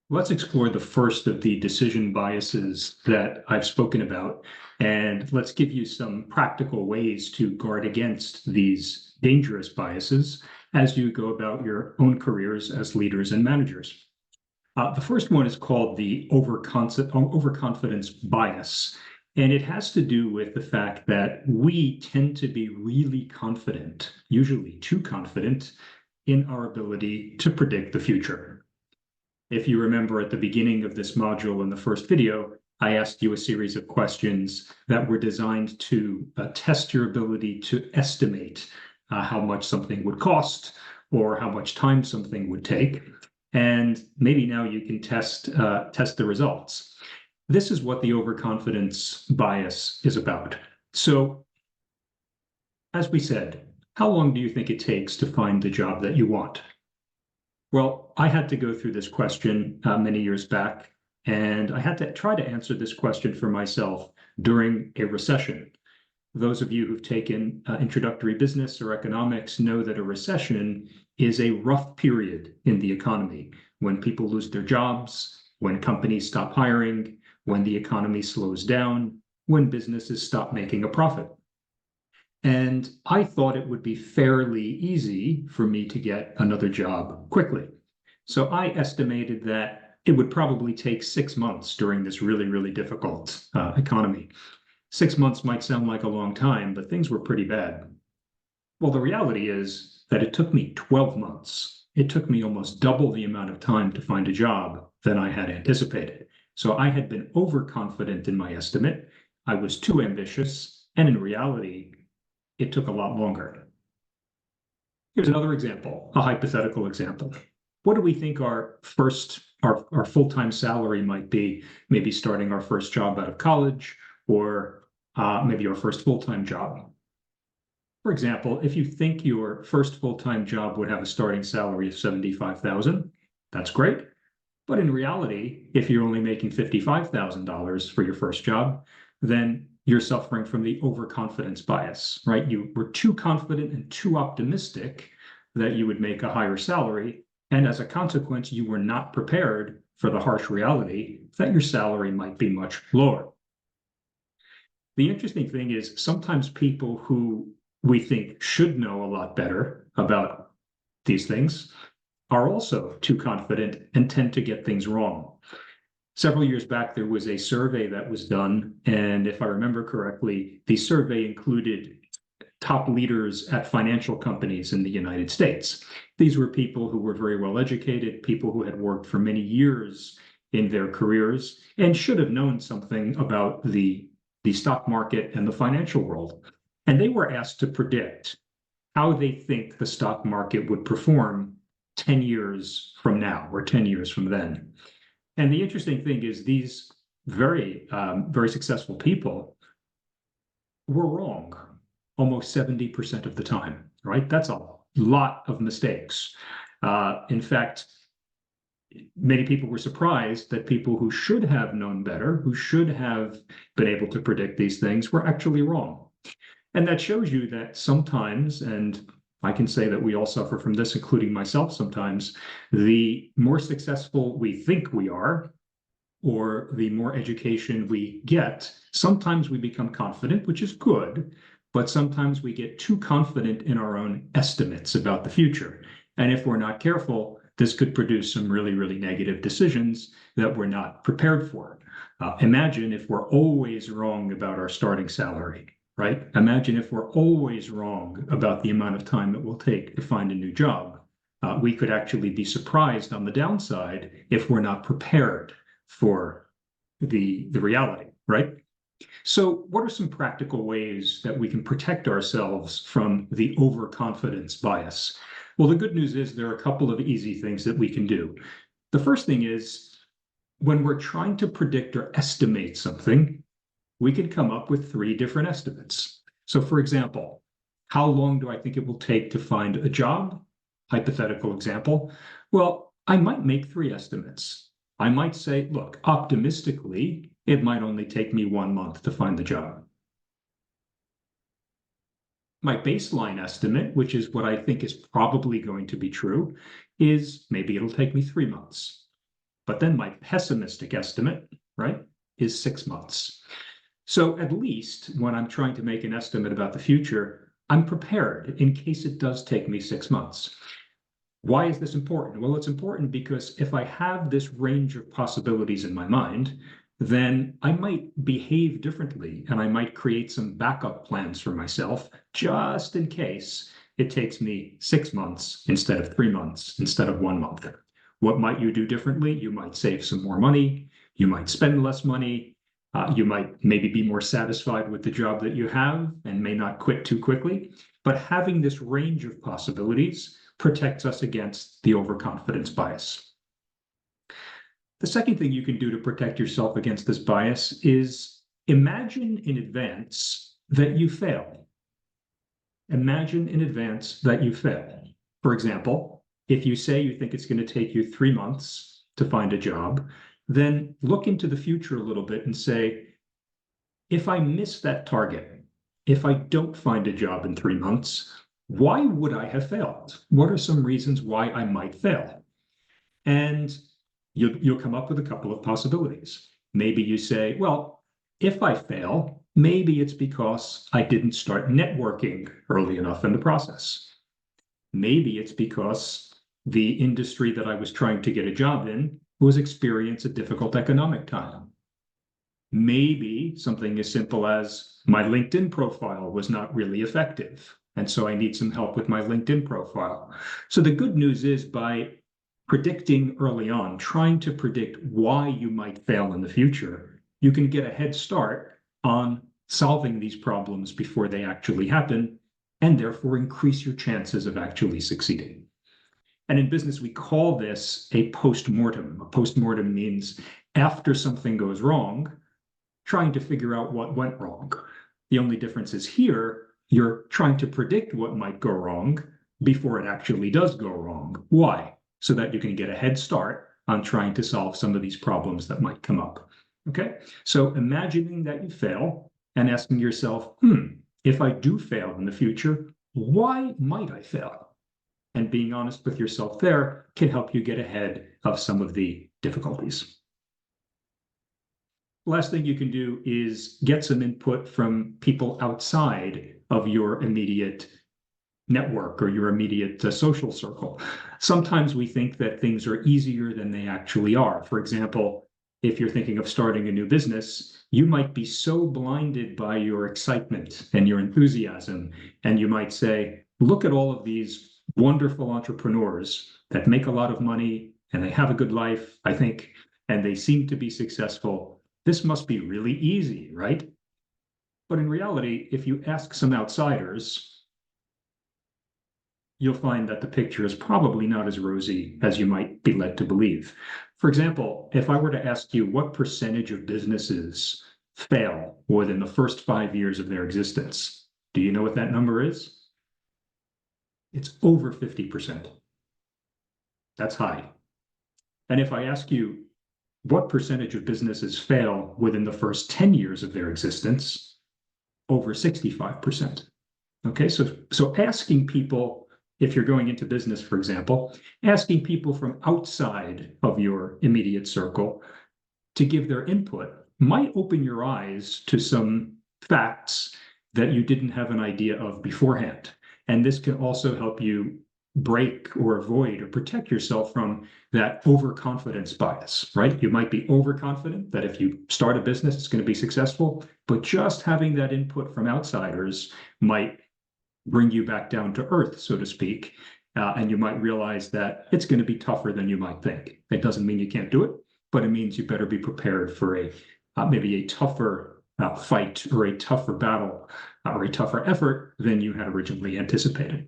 Let's explore the first of the decision biases that I've spoken about, and let's give you some practical ways to guard against these dangerous biases as you go about your own careers as leaders and managers. The first one is called the overconfidence bias, and it has to do with the fact that we tend to be really confident, usually too confident, in our ability to predict the future. If you remember at the beginning of this module in the first video, I asked you a series of questions that were designed to test your ability to estimate how much something would cost or how much time something would take. And maybe now you can test the results. This is what the overconfidence bias is about. So, as we said, how long do you think it takes to find the job that you want? Well, I had to go through this question many years back, and I had to try to answer this question for myself during a recession. Those of you who've taken introductory business or economics know that a recession is a rough period in the economy when people lose their jobs, when companies stop hiring, when the economy slows down, when businesses stop making a profit. And I thought it would be fairly easy for me to get another job quickly. So I estimated that it would probably take 6 months during this really, really difficult economy. 6 months might sound like a long time, but things were pretty bad. Well, the reality is that it took me 12 months. It took me almost double the amount of time to find a job than I had anticipated. So I had been overconfident in my estimate. I was too ambitious. And in reality, it took a lot longer. Here's another example, a hypothetical example. What do we think our full-time salary might be, maybe starting our first job out of college, or maybe our first full-time job? For example, if you think your first full-time job would have a starting salary of $75,000, that's great. But in reality, if you're only making $55,000 for your first job, then you're suffering from the overconfidence bias, right? You were too confident and too optimistic that you would make a higher salary. And as a consequence, you were not prepared for the harsh reality that your salary might be much lower. The interesting thing is sometimes people who we think should know a lot better about these things are also too confident and tend to get things wrong. Several years back, there was a survey that was done, and if I remember correctly, the survey included top leaders at financial companies in the United States. These were people who were very well educated, people who had worked for many years in their careers, and should have known something about the stock market and the financial world. And they were asked to predict how they think the stock market would perform 10 years from now or 10 years from then. And the interesting thing is these very successful people were wrong almost 70% of the time, right? That's a lot of mistakes. In fact, many people were surprised that people who should have known better, who should have been able to predict these things, were actually wrong. And that shows you that sometimes, and I can say that we all suffer from this, including myself sometimes, the more successful we think we are, or the more education we get, sometimes we become confident, which is good, but sometimes we get too confident in our own estimates about the future. And if we're not careful, this could produce some really, really negative decisions that we're not prepared for. Imagine if we're always wrong about our starting salary, right? Imagine if we're always wrong about the amount of time it will take to find a new job. We could actually be surprised on the downside if we're not prepared for the reality, right? So what are some practical ways that we can protect ourselves from the overconfidence bias? Well, the good news is there are a couple of easy things that we can do. The first thing is when we're trying to predict or estimate something, we can come up with 3 different estimates. So for example, how long do I think it will take to find a job? Hypothetical example. Well, I might make 3 estimates. I might say, look, optimistically, it might only take me 1 month to find the job. My baseline estimate, which is what I think is probably going to be true, is maybe it'll take me 3 months. But then my pessimistic estimate, right, is 6 months. So at least when I'm trying to make an estimate about the future, I'm prepared in case it does take me 6 months. Why is this important? Well, it's important because if I have this range of possibilities in my mind, then I might behave differently and I might create some backup plans for myself just in case it takes me 6 months instead of 3 months, instead of 1 month. What might you do differently? You might save some more money. You might spend less money. You might maybe be more satisfied with the job that you have and may not quit too quickly. But having this range of possibilities protects us against the overconfidence bias. The second thing you can do to protect yourself against this bias is imagine in advance that you fail. Imagine in advance that you fail. For example, if you say you think it's going to take you 3 months to find a job, then look into the future a little bit and say, if I miss that target, if I don't find a job in 3 months, why would I have failed? What are some reasons why I might fail? And you'll come up with a couple of possibilities. Maybe you say, well, if I fail, maybe it's because I didn't start networking early enough in the process. Maybe it's because the industry that I was trying to get a job in was experiencing a difficult economic time. Maybe something as simple as my LinkedIn profile was not really effective. And so I need some help with my LinkedIn profile. So the good news is by predicting early on, trying to predict why you might fail in the future, you can get a head start on solving these problems before they actually happen, and therefore increase your chances of actually succeeding. And in business, we call this a post-mortem. A post-mortem means after something goes wrong, trying to figure out what went wrong. The only difference is here, you're trying to predict what might go wrong before it actually does go wrong. Why? So that you can get a head start on trying to solve some of these problems that might come up. Okay? So imagining that you fail and asking yourself, if I do fail in the future, why might I fail? And being honest with yourself there can help you get ahead of some of the difficulties. Last thing you can do is get some input from people outside of your immediate network or your immediate social circle. Sometimes we think that things are easier than they actually are. For example, if you're thinking of starting a new business, you might be so blinded by your excitement and your enthusiasm, and you might say, look at all of these wonderful entrepreneurs that make a lot of money and they have a good life, I think, and they seem to be successful. This must be really easy, right? But in reality, if you ask some outsiders, you'll find that the picture is probably not as rosy as you might be led to believe. For example, if I were to ask you what percentage of businesses fail within the first 5 years of their existence, do you know what that number is? It's over 50%. That's high. And if I ask you what percentage of businesses fail within the first 10 years of their existence, over 65%. Okay, so asking people, if you're going into business, for example, asking people from outside of your immediate circle to give their input might open your eyes to some facts that you didn't have an idea of beforehand. And this can also help you break or avoid or protect yourself from that overconfidence bias, right? You might be overconfident that if you start a business, it's going to be successful, but just having that input from outsiders might bring you back down to earth, so to speak, and you might realize that it's going to be tougher than you might think. It doesn't mean you can't do it, but it means you better be prepared for maybe a tougher fight or a tougher battle or a tougher effort than you had originally anticipated.